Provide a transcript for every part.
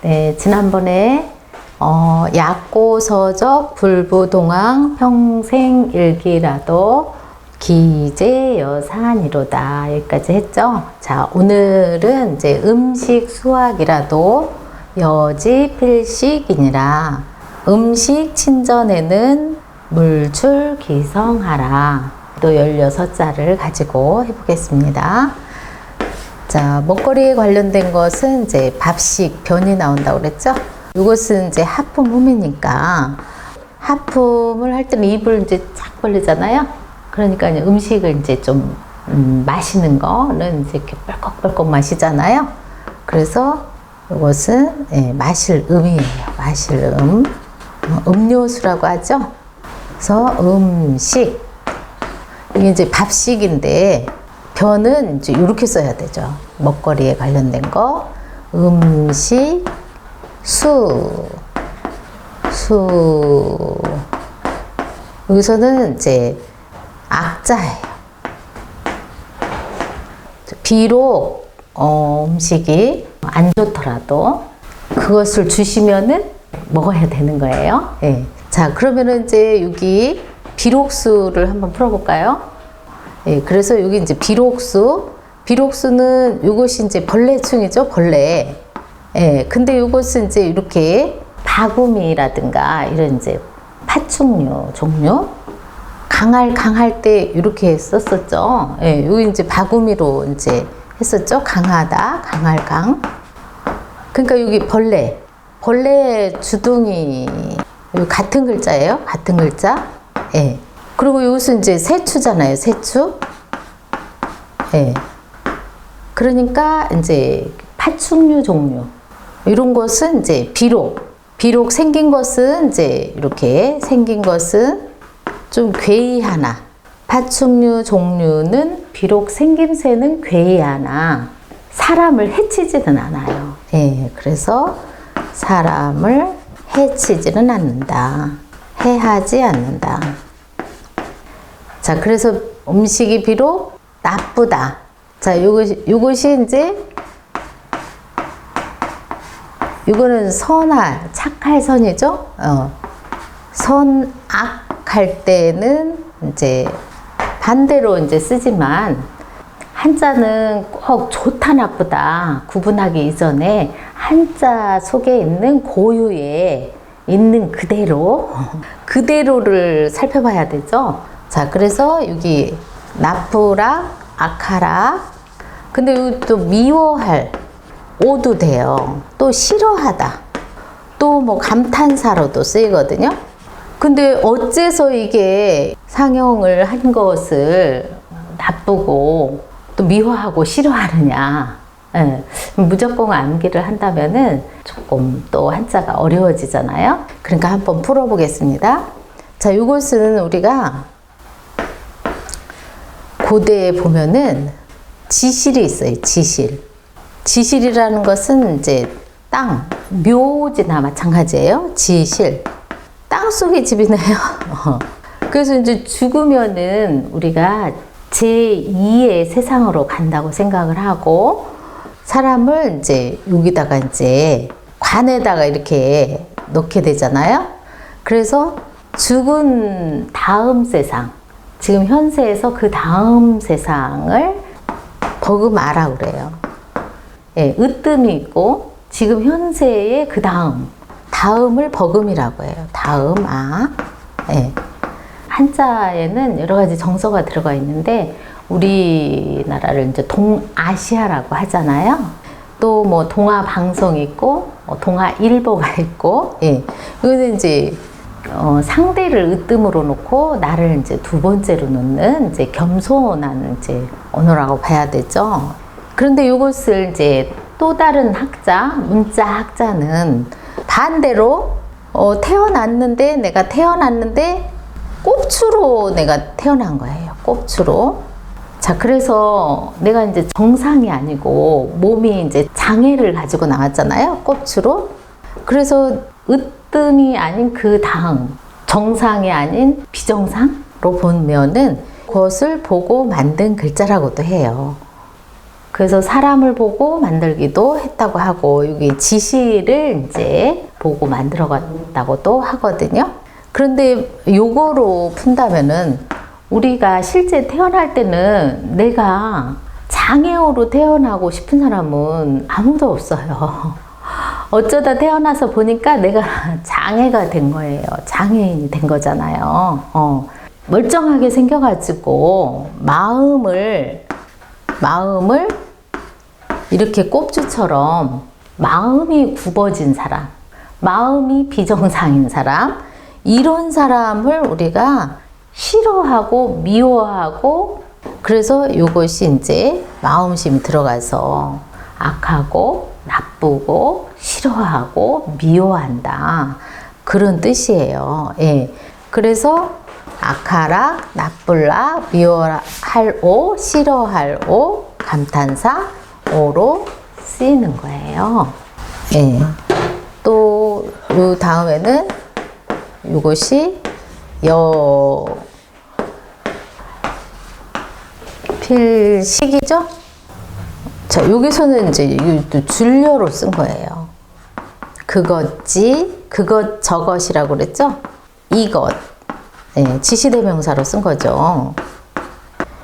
네, 지난번에 약고서적 불부동항 평생일기라도 기재여산이로다 여기까지 했죠. 자, 오늘은 이제 음식 수학이라도 여지필식이니라. 음식 친전에는 물출기성하라. 또 16자를 가지고 해보겠습니다. 자, 먹거리에 관련된 것은 이제 밥식 변이 나온다고 그랬죠. 이것은 이제 하품음이니까 하품을 할 때는 입을 이제 쫙 벌리잖아요. 그러니까 이제 음식을 이제 좀 마시는 거는 이제 이렇게 뻘꺽뻘꺽 마시잖아요. 그래서 이것은 마실 음이에요. 마실 음. 음료수라고 하죠. 그래서 음식. 이게 이제 밥식인데 변은 이제 이렇게 써야 되죠. 먹거리에 관련된 거. 음식, 수. 여기서는 이제 악자예요. 비록 음식이 안 좋더라도 그것을 주시면은 먹어야 되는 거예요. 예. 자, 그러면은 이제 여기 비록수를 한번 풀어볼까요? 예, 그래서 여기 이제 비록수는 이것이 이제 벌레충이죠, 벌레. 예, 근데 이것은 이제 이렇게 바구미라든가 이런 이제 파충류 종류 강할 때 이렇게 썼었죠. 예, 여기 이제 바구미로 이제 했었죠. 강하다, 강할. 그러니까 여기 벌레 주둥이 여기 같은 글자예요. 같은 글자. 예. 그리고 이것은 이제 세추잖아요. 세추. 예. 그러니까 이제 파충류 종류 이런 것은 이제 비록 생긴 것은 이제 이렇게 생긴 것은 좀 괴이하나 파충류 종류는 비록 생김새는 괴이하나 사람을 해치지는 않아요. 예, 그래서 사람을 해치지는 않는다. 해하지 않는다. 자, 그래서 음식이 비록 나쁘다. 자, 요것이 이제 이거는 선할, 착할 선이죠. 선악할 때는 이제 반대로 이제 쓰지만 한자는 꼭 좋다 나쁘다 구분하기 이전에 한자 속에 있는 고유에 있는 그대로를 살펴봐야 되죠. 자, 그래서 여기 나쁘라, 악하라. 근데 여기 또 미워할 오도 돼요. 또 싫어하다. 또 뭐 감탄사로도 쓰이거든요. 근데 어째서 이게 상형을 한 것을 나쁘고 또 미워하고 싫어하느냐. 예, 무조건 암기를 한다면은 조금 또 한자가 어려워지잖아요. 그러니까 한번 풀어보겠습니다. 자, 이것은 우리가 고대에 보면은 지실이 있어요. 지실이라는 것은 이제 땅, 묘지나 마찬가지예요. 지실. 땅 속의 집이네요. 그래서 이제 죽으면은 우리가 제2의 세상으로 간다고 생각을 하고 사람을 이제 여기다가 이제 관에다가 이렇게 놓게 되잖아요. 그래서 죽은 다음 세상, 지금 현세에서 그 다음 세상을 버금아라 그래요. 예, 으뜸이 있고 지금 현세의 그 다음을 버금이라고 해요. 다음아. 예. 한자에는 여러 가지 정서가 들어가 있는데 우리나라를 이제 동아시아라고 하잖아요. 또 뭐 동아방송이 있고 동아일보가 있고, 예. 이거는 이제 상대를 으뜸으로 놓고 나를 이제 두 번째로 놓는 이제 겸손한 이제 언어라고 봐야 되죠. 그런데 이것을 이제 또 다른 학자, 문자 학자는 반대로 내가 태어났는데 꼽추로 내가 태어난 거예요. 꼽추로. 자, 그래서 내가 이제 정상이 아니고 몸이 이제 장애를 가지고 나왔잖아요. 꼽추로. 그래서 으뜸이 아닌 그 다음, 정상이 아닌 비정상으로 보면은 그것을 보고 만든 글자라고도 해요. 그래서 사람을 보고 만들기도 했다고 하고, 여기 지시를 이제 보고 만들어 갔다고도 하거든요. 그런데 요거로 푼다면은 우리가 실제 태어날 때는 내가 장애우로 태어나고 싶은 사람은 아무도 없어요. 어쩌다 태어나서 보니까 내가 장애가 된 거예요. 장애인이 된 거잖아요. 멀쩡하게 생겨가지고 마음을 이렇게 꼽주처럼 마음이 굽어진 사람, 마음이 비정상인 사람, 이런 사람을 우리가 싫어하고 미워하고, 그래서 이것이 이제 마음심이 들어가서 악하고 나쁘고 싫어하고 미워한다, 그런 뜻이에요. 예. 그래서 악하라, 나쁠라, 미워할 오, 싫어할 오, 감탄사 오로 쓰이는 거예요. 예. 또 요 다음에는 이것이 필식이죠. 자, 여기서는 이제 줄여로 쓴 거예요. 그것지, 그것 저것이라고 그랬죠. 이것, 네, 지시대명사로 쓴 거죠.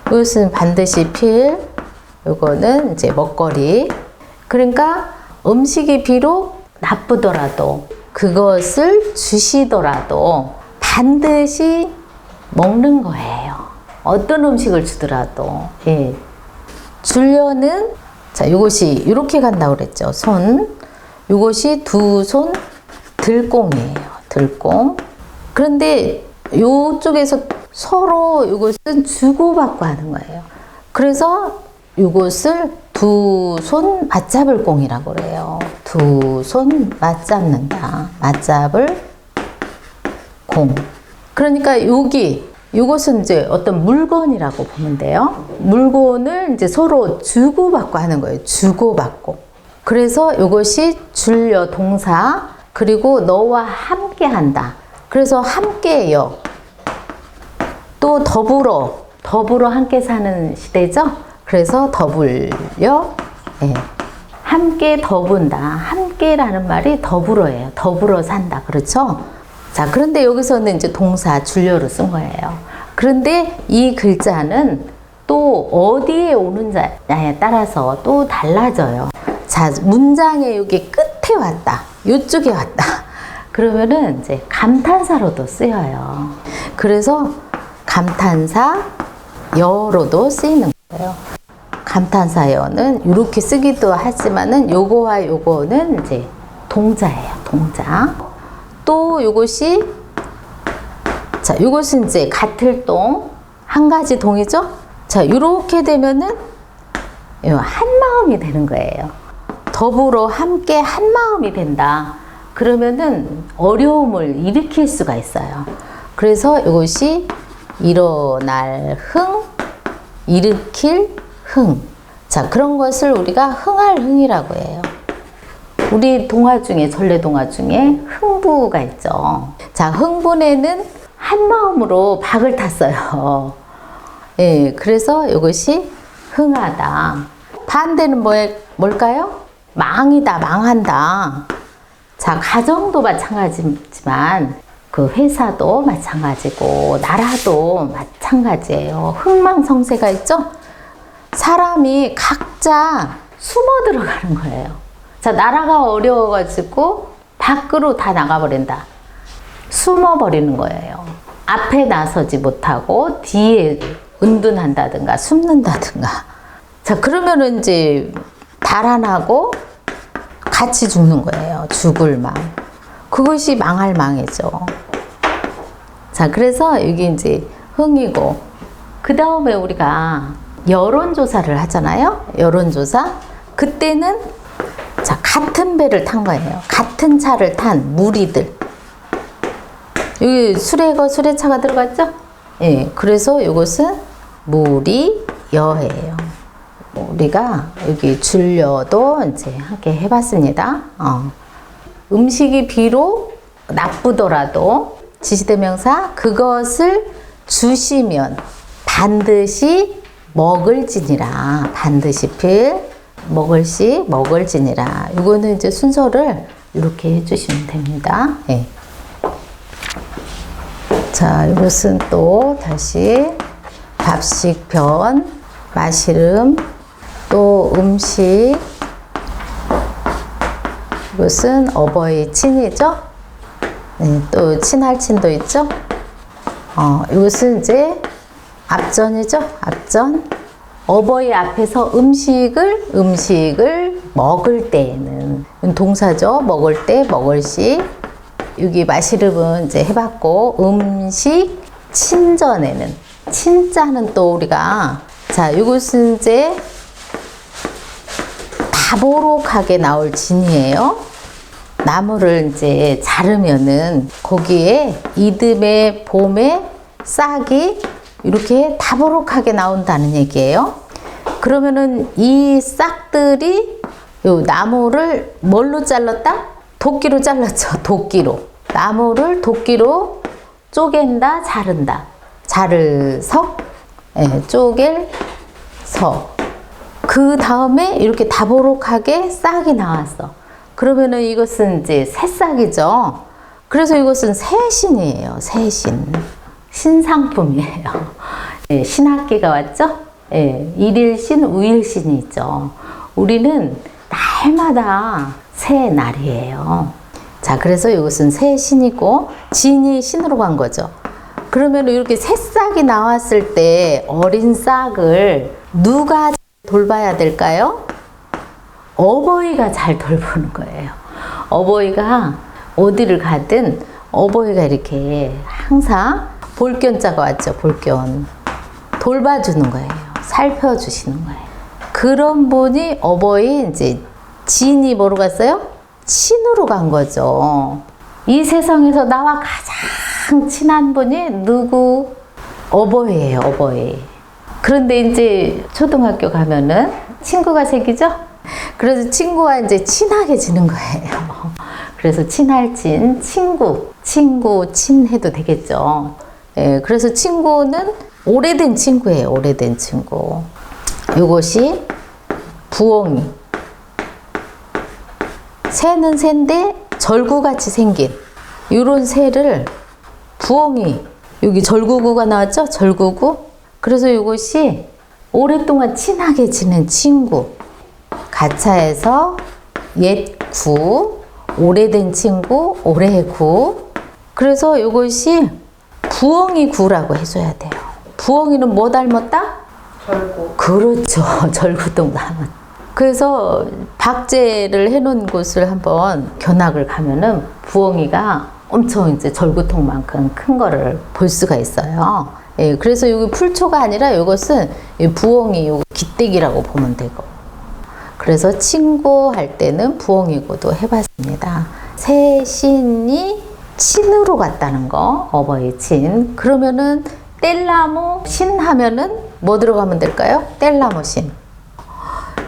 이것은 반드시 필, 이거는 이제 먹거리. 그러니까 음식이 비록 나쁘더라도, 그것을 주시더라도 반드시 먹는 거예요. 어떤 음식을 주더라도. 예. 줄여는, 자, 이것이 이렇게 간다고 그랬죠. 손. 이것이 두 손 들공이에요. 들공. 그런데 이쪽에서 서로 이것은 주고받고 하는 거예요. 그래서 이것을 두 손 맞잡을 공이라고 그래요. 두 손 맞잡는다. 맞잡을 공. 그러니까 이것은 이제 어떤 물건이라고 보면 돼요. 물건을 이제 서로 주고받고 하는 거예요. 주고받고. 그래서 이것이 줄여 동사, 그리고 너와 함께 한다. 그래서 함께요. 또 더불어 함께 사는 시대죠. 그래서 더불려, 예. 함께 더분다. 함께라는 말이 더불어예요. 더불어 산다. 그렇죠? 자, 그런데 여기서는 이제 동사 줄여로 쓴 거예요. 그런데 이 글자는 또 어디에 오는지에 따라서 또 달라져요. 자, 문장의 여기 끝에 왔다. 이쪽에 왔다. 그러면은 이제 감탄사로도 쓰여요. 그래서 감탄사 여로도 쓰이는 거예요. 감탄사여는 이렇게 쓰기도 하지만은 요거와 요거는 이제 동자예요. 동자. 또 요것이, 자, 요것은 이제 같을 동, 한 가지 동이죠? 자, 요렇게 되면은 한 마음이 되는 거예요. 더불어 함께 한 마음이 된다. 그러면은 어려움을 일으킬 수가 있어요. 그래서 이것이 일어날 흥, 일으킬 흥. 자, 그런 것을 우리가 흥할 흥이라고 해요. 우리 동화 중에, 전래 동화 중에 흥부가 있죠. 자, 흥분에는 한 마음으로 박을 탔어요. 예, 그래서 이것이 흥하다. 반대는 뭘까요? 망이다, 망한다. 자, 가정도 마찬가지지만 그 회사도 마찬가지고 나라도 마찬가지예요. 흥망성쇠가 있죠? 사람이 각자 숨어 들어가는 거예요. 자, 나라가 어려워가지고 밖으로 다 나가버린다. 숨어버리는 거예요. 앞에 나서지 못하고 뒤에 은둔한다든가 숨는다든가. 자, 그러면은 이제 달아나고 같이 죽는 거예요. 죽을 망. 그것이 망할 망이죠. 자, 그래서 여기 이제 흥이고, 그 다음에 우리가 여론조사를 하잖아요. 여론조사. 그때는 자, 같은 배를 탄 거예요. 같은 차를 탄 무리들. 여기 수레차가 들어갔죠? 예. 그래서 이것은 무리여예요. 우리가 여기 줄여도 이제 함께 해봤습니다. 음식이 비록 나쁘더라도 지시대명사 그것을 주시면 반드시 먹을지니라. 반드시 필 먹을시, 먹을지니라. 이거는 이제 순서를 이렇게 해주시면 됩니다. 예. 자, 이것은 또 다시 밥식 변, 마시름, 또 음식. 이것은 어버이 친이죠. 네, 또 친할친도 있죠. 이것은 이제 앞전이죠. 앞전. 어버이 앞에서 음식을 먹을 때에는 동사죠. 먹을 때, 먹을시. 여기 마시름은 이제 해봤고, 음식 친전에는, 친자는 또 우리가, 자, 이것은 이제 다보록하게 나올 진이에요. 나무를 이제 자르면은 거기에 이듬해, 봄에 싹이 이렇게 다보록하게 나온다는 얘기예요. 그러면은 이 싹들이 요 나무를 뭘로 잘랐다? 도끼로 잘랐죠. 도끼로. 나무를 도끼로 쪼갠다, 자른다. 자르석, 쪼갤석. 그 다음에 이렇게 다보록하게 싹이 나왔어. 그러면은 이것은 이제 새싹이죠. 그래서 이것은 새신이에요. 새신. 신상품이에요. 예, 신학기가 왔죠? 예, 일일신, 우일신이 있죠. 우리는 날마다 새 날이에요. 자, 그래서 이것은 새신이고, 진이 신으로 간 거죠. 그러면 이렇게 새싹이 나왔을 때 어린 싹을 누가 돌봐야 될까요? 어버이가 잘 돌보는 거예요. 어버이가 어디를 가든 어버이가 이렇게 항상 볼견자가 왔죠. 볼견. 돌봐주는 거예요. 살펴주시는 거예요. 그런 분이 어버이 이제 진이 뭐로 갔어요? 친으로 간 거죠. 이 세상에서 나와 가장 친한 분이 누구? 어버이예요. 어버이. 그런데 이제 초등학교 가면은 친구가 생기죠? 그래서 친구와 이제 친하게 지는 거예요. 그래서 친할친, 친구, 친 해도 되겠죠. 예, 그래서 친구는 오래된 친구예요. 오래된 친구. 이것이 부엉이. 새는 새인데 절구같이 생긴 이런 새를 부엉이. 여기 절구구가 나왔죠? 절구구. 그래서 이것이 오랫동안 친하게 지낸 친구. 가차에서 옛구, 오래된 친구, 올해구. 그래서 이것이 부엉이구라고 해줘야 돼요. 부엉이는 뭐 닮았다? 절구. 그렇죠. 절구동 닮았다. 그래서 박제를 해놓은 곳을 한번 견학을 가면은 부엉이가 엄청 이제 절구통만큼 큰 거를 볼 수가 있어요. 예, 그래서 여기 풀초가 아니라 이것은 부엉이 요 기대기라고 보면 되고. 그래서 친구 할 때는 부엉이구도 해봤습니다. 새신이 친으로 갔다는 거, 어버이 친. 그러면은 뗄나무 신 하면은 뭐 들어가면 될까요? 뗄나무 신.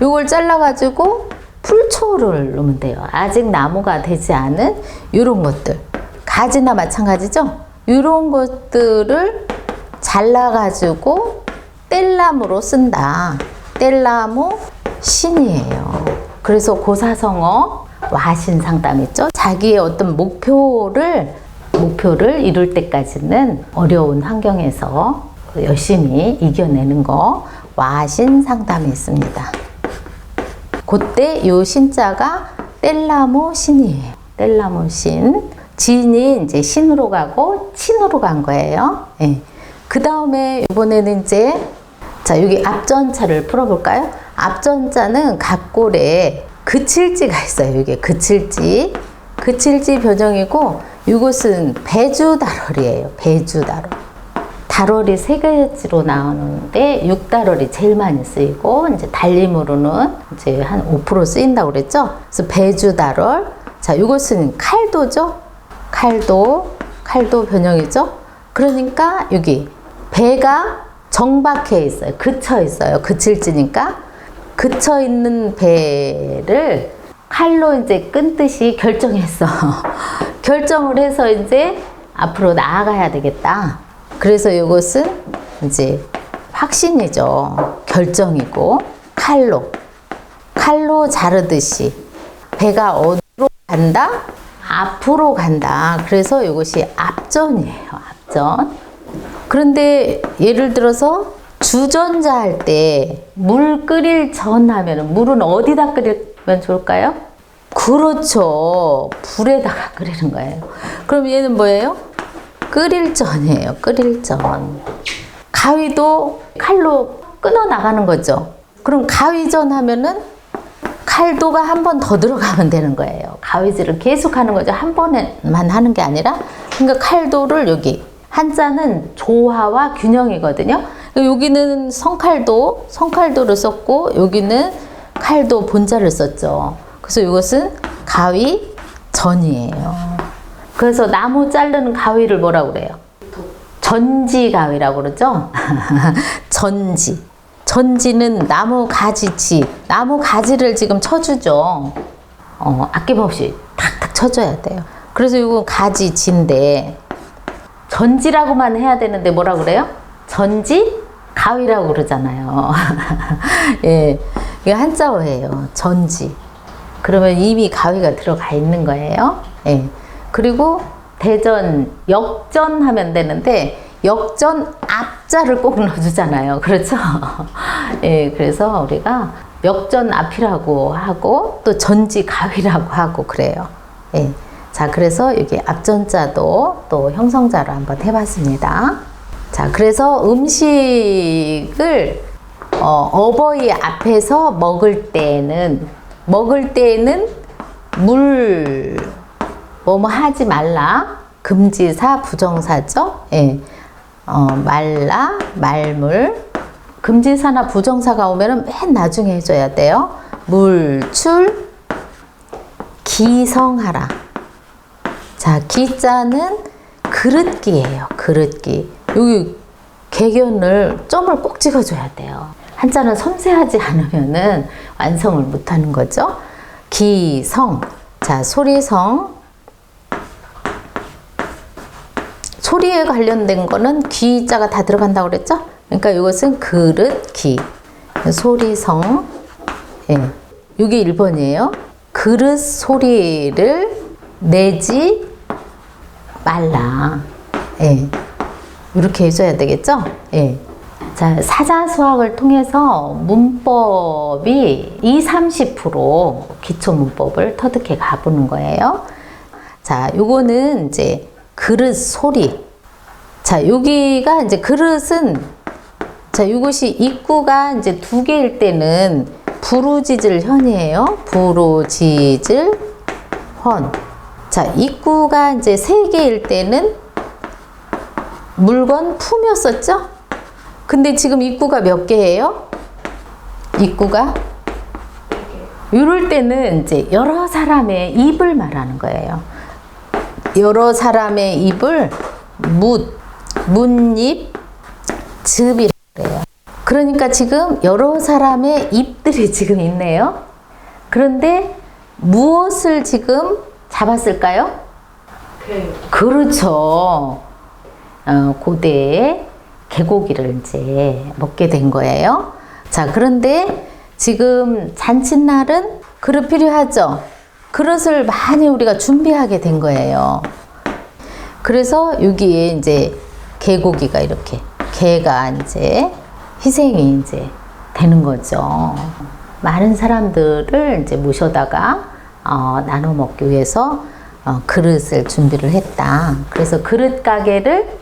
요걸 잘라가지고 풀초를 넣으면 돼요. 아직 나무가 되지 않은 이런 것들. 가지나 마찬가지죠? 이런 것들을 잘라가지고 뗄나무로 쓴다. 뗄나무 신이에요. 그래서 고사성어 와신상담 있죠? 자기의 어떤 목표를 이룰 때까지는 어려운 환경에서 열심히 이겨내는 거 와신상담이 있습니다. 그때 요 신자가 뗄나무 신이에요. 뗄나무 신. 진이 이제 신으로 가고 친으로 간 거예요. 예. 그 다음에 이번에는 이제 자, 여기 앞전자를 풀어볼까요? 앞전자는 각골에 그칠지가 있어요. 이게 그칠지. 그칠지 변형이고, 이것은 배주달월이에요. 배주달월. 달월이 세 가지로 나오는데, 육달월이 제일 많이 쓰이고, 이제 달림으로는 이제 한 5% 쓰인다고 그랬죠? 그래서 배주달월. 자, 이것은 칼도죠? 칼도 변형이죠? 그러니까 여기 배가 정박해 있어요. 그쳐 있어요. 그칠지니까. 그쳐 있는 배를 칼로 이제 끊듯이 결정했어. 결정을 해서 이제 앞으로 나아가야 되겠다. 그래서 이것은 이제 확신이죠. 결정이고, 칼로 칼로 자르듯이 배가 어디로 간다? 앞으로 간다. 그래서 이것이 앞전이에요. 앞전. 그런데 예를 들어서 주전자 할 때 물 끓일 전 하면은 물은 어디다 끓이면 좋을까요? 그렇죠. 불에다가 끓이는 거예요. 그럼 얘는 뭐예요? 끓일 전이에요. 끓일 전. 가위도 칼로 끊어 나가는 거죠. 그럼 가위전 하면은 칼도가 한 번 더 들어가면 되는 거예요. 가위질을 계속 하는 거죠. 한 번에만 하는 게 아니라. 그러니까 칼도를 여기 한자는 조화와 균형이거든요. 여기는 성칼도를 썼고 여기는 칼도 본자를 썼죠. 그래서 이것은 가위전이에요. 그래서 나무 자르는 가위를 뭐라고 그래요? 전지가위라고 그러죠. 전지. 전지는 나무 가지치. 나무 가지를 지금 쳐주죠. 아낌없이 탁탁 쳐줘야 돼요. 그래서 이건 가지치인데 전지라고만 해야 되는데 뭐라 그래요? 전지 가위라고 그러잖아요. 예, 이게 한자어예요. 전지. 그러면 이미 가위가 들어가 있는 거예요. 예. 그리고 대전, 역전 하면 되는데 역전 앞자를 꼭 넣어주잖아요. 그렇죠? 예, 그래서 우리가 역전 앞이라고 하고 또 전지 가위라고 하고 그래요. 예. 자, 그래서 여기 앞전자도 또 형성자로 한번 해봤습니다. 자, 그래서 음식을 어버이 앞에서 먹을 때는 물 뭐뭐 하지 말라. 금지사 부정사죠. 예. 말라, 말물. 금지사나 부정사가 오면은 맨 나중에 해줘야 돼요. 물출, 기성하라. 자, 기자는 그릇기예요. 그릇기. 여기 개견을 점을 꼭 찍어줘야 돼요. 한자는 섬세하지 않으면은 완성을 못하는 거죠. 기성. 자, 소리성. 소리에 관련된 거는 귀자가 다 들어간다고 그랬죠? 그러니까 이것은 그릇, 기. 소리성. 예. 이게 1번이에요. 그릇 소리를 내지 말라. 예. 이렇게 해줘야 되겠죠? 예. 자, 사자수학을 통해서 문법이 20-30% 기초 문법을 터득해 가보는 거예요. 자, 요거는 이제 그릇 소리. 자, 여기가 이제 그릇은, 자, 이것이 입구가 이제 2개일 때는 부르지질 현이에요. 부르지질 헌. 자, 입구가 이제 3개일 때는 물건 품이었었죠? 근데 지금 입구가 몇 개예요? 입구가? 이럴 때는 이제 여러 사람의 입을 말하는 거예요. 여러 사람의 입을 문입, 즙이라고 해요. 그러니까 지금 여러 사람의 입들이 지금 있네요. 그런데 무엇을 지금 잡았을까요? 그렇죠. 고대에 개고기를 이제 먹게 된 거예요. 자, 그런데 지금 잔칫날은 그릇 필요하죠? 그릇을 많이 우리가 준비하게 된 거예요. 그래서 여기에 이제 개고기가 이렇게, 개가 이제 희생이 이제 되는 거죠. 많은 사람들을 이제 모셔다가 나눠 먹기 위해서 그릇을 준비를 했다. 그래서 그릇 가게를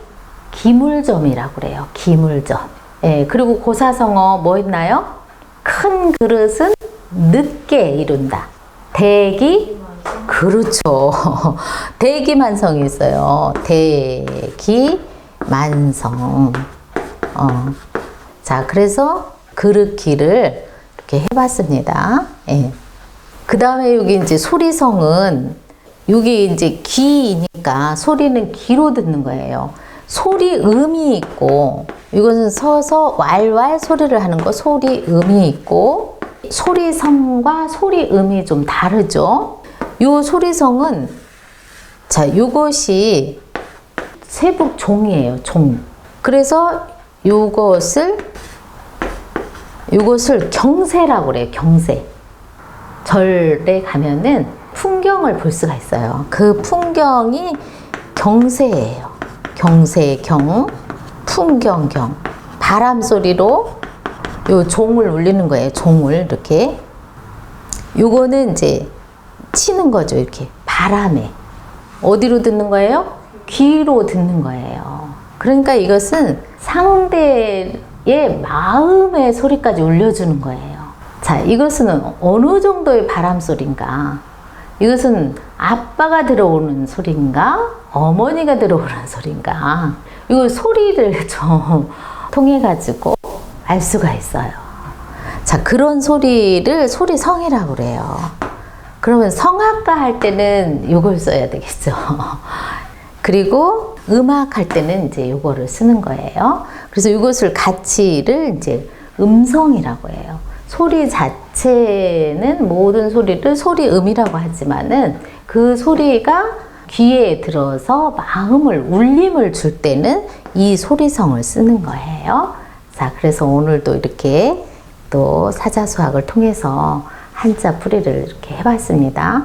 기물점이라고 그래요. 기물점. 예, 그리고 고사성어 뭐 했나요? 큰 그릇은 늦게 이룬다. 대기, 그렇죠. 대기만성이 있어요. 대기만성. 자, 그래서 그릇기를 이렇게 해봤습니다. 예. 그 다음에 여기 이제 소리성은 여기 이제 귀이니까 소리는 귀로 듣는 거예요. 소리 음이 있고 이것은 서서 왈왈 소리를 하는 거 소리 음이 있고 소리성과 소리 음이 좀 다르죠. 요 소리성은 자 요것이 세북 종이에요. 종. 그래서 요것을 경세라고 그래요. 경세. 절에 가면은 풍경을 볼 수가 있어요. 그 풍경이 경세예요. 경세경, 풍경경. 바람 소리로 요 종을 울리는 거예요. 종을 이렇게. 요거는 이제 치는 거죠. 이렇게 바람에. 어디로 듣는 거예요? 귀로 듣는 거예요. 그러니까 이것은 상대의 마음의 소리까지 울려주는 거예요. 자, 이것은 어느 정도의 바람 소리인가? 이것은 아빠가 들어오는 소리인가? 어머니가 들어오는 소리인가? 이 소리를 좀 통해 가지고 알 수가 있어요. 자, 그런 소리를 소리성이라고 그래요. 그러면 성악가 할 때는 이걸 써야 되겠죠. 그리고 음악 할 때는 이제 이거를 쓰는 거예요. 그래서 이것을 가치를 이제 음성이라고 해요. 소리 자체는 모든 소리를 소리음이라고 하지만은 그 소리가 귀에 들어서 마음을 울림을 줄 때는 이 소리성을 쓰는 거예요. 자, 그래서 오늘도 이렇게 또 사자수학을 통해서 한자 풀이를 이렇게 해봤습니다.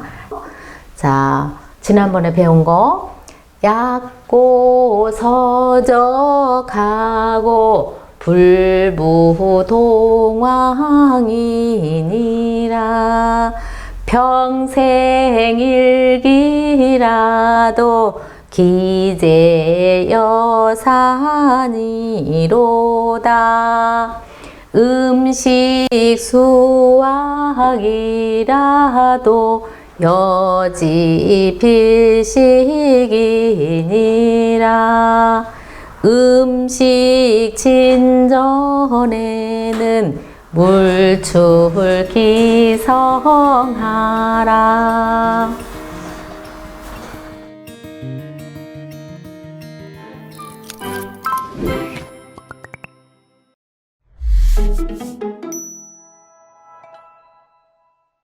자, 지난번에 배운 거 얕고 서적하고 불부동왕이니라 평생일기라도 기재여산이로다 음식수학이라도 여지필식이니라 음식 진전에는 물출기성하라.